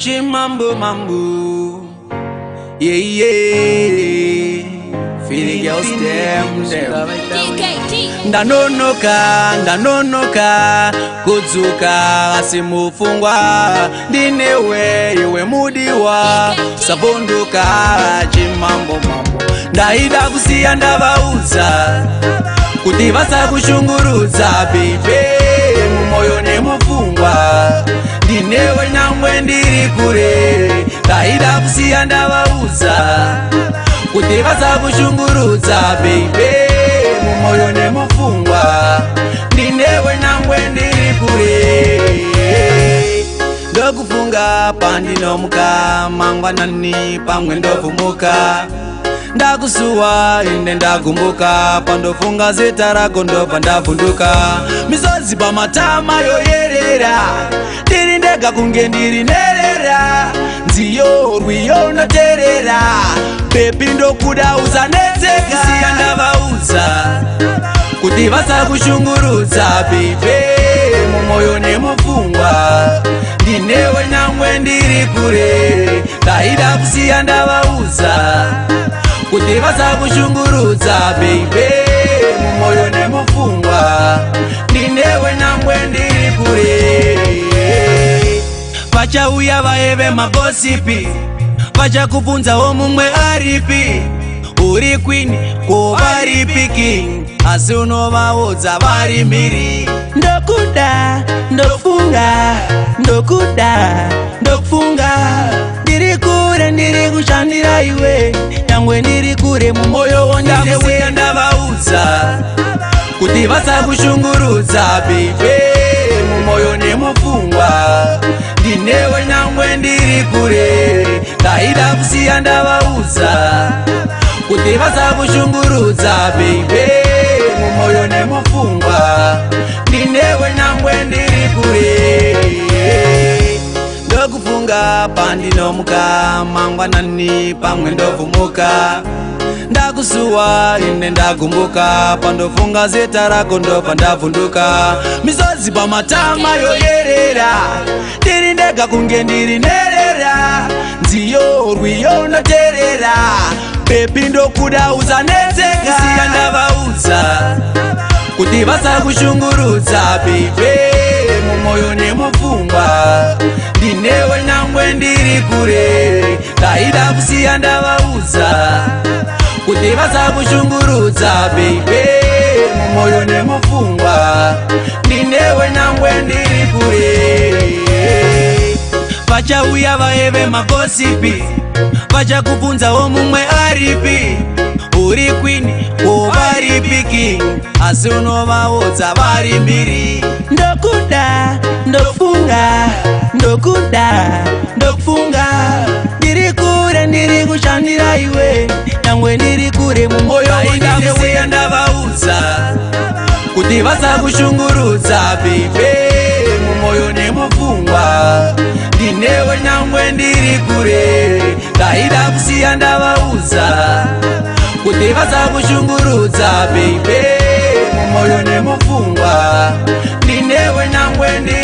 Chimambo mambo, yeah yeah. Feeling your stem. Ndanonoka, kudzuka asimufungwa. Ndinewe iwe mudiwa, sabondoka chimambo mambo. Ndaida kusiya ndavauza, kuti vasakushungurudza baby, mumoyo nemufungwa. Ndinewe nyangwe ndiri kure, ndaida kusiya ndavauza, kuti vasakushungurudza baby, mumoyo nemufungwa. Ndinewe nyangwe ndiri kure, ndokufunga pandinomuka mangwanani pamwe ndovumuka. Ndakusuwa ine ndagumbuka, pandofunga zita rako ndobva ndavhunduka. Misozi pamatama yoyerera, ndiri ndega kunge ndiri nerera. Nziyo rwiyo noterera, bebi ndokuda usanetseka. Siya ndavauza, kuti vasakushungurudza baby, mumoyo nemufungwa. Ndinewe nyangwe ndiri kure, ndaida kusiya ndavauza, kuti vasakushungurudza baby, mumoyo nemufungwa. Ndinewe nyangwe ndiri kure. Vachauya vaeve magosipi, vachakubvunzawo mumwe aripi. Uri queen ko varipi king, asi unovaudza vari mhiri. Ndokuda, ndofunga, ndokuda, ndofunga. Ndiri kure ndiri kushandira iwe, nyangwe ndiri kure mumoyo wondinewe. Ndavaudza, kuti vasakushungurudza baby, mumoyo nemufungwa. Ndinewe nyangwe ndiri kure, ndaida kusiya ndavaudza, kuti vasakushungurudza baby, mumoyo nemufungwa. Ndinewe nyangwe ndiri kure, ndokufunga pandinomuka mangwanani pamwe ndovumuka. Ndakusuwa ine ndagumbuka, pandofunga zita rako ndobva ndavhunduka. Misozi pamatama yoyerera, ndiri ndega kunge ndiri nerera. Nziyo rwiyo noterera, bebi ndokuda usanetseka. Siya ndavauza, kuti vasakushungurudza baby, mumoyo nemufungwa. Ndinewe nyangwe ndiri kure, ndaida kusiya ndavauza, kuti vasakushungurudza, baby, mumoyo nemufungwa, ndinewe nyangwe ndiri kure. Vachauya vaeve magosipi, vachakubvunzawo mumwe aripi. Uri queen ko varipi king, asi unovaudza vari mbiri. Ndokuda, ndofunga, ndokuda, ndofunga. Ndiri kure ndiri kushandira iwe, nyangwe ndiri kure mumoyo wondinewe. Ndavaudza, kuti vasakushungurudza baby, mumoyo nemufungwa. Ndinewe nyangwe ndiri kure, ndaida kusiya ndavaudza, kuti vasakushungurudza baby, mumoyo nemufungwa. Ndinewe nyangwe ndiri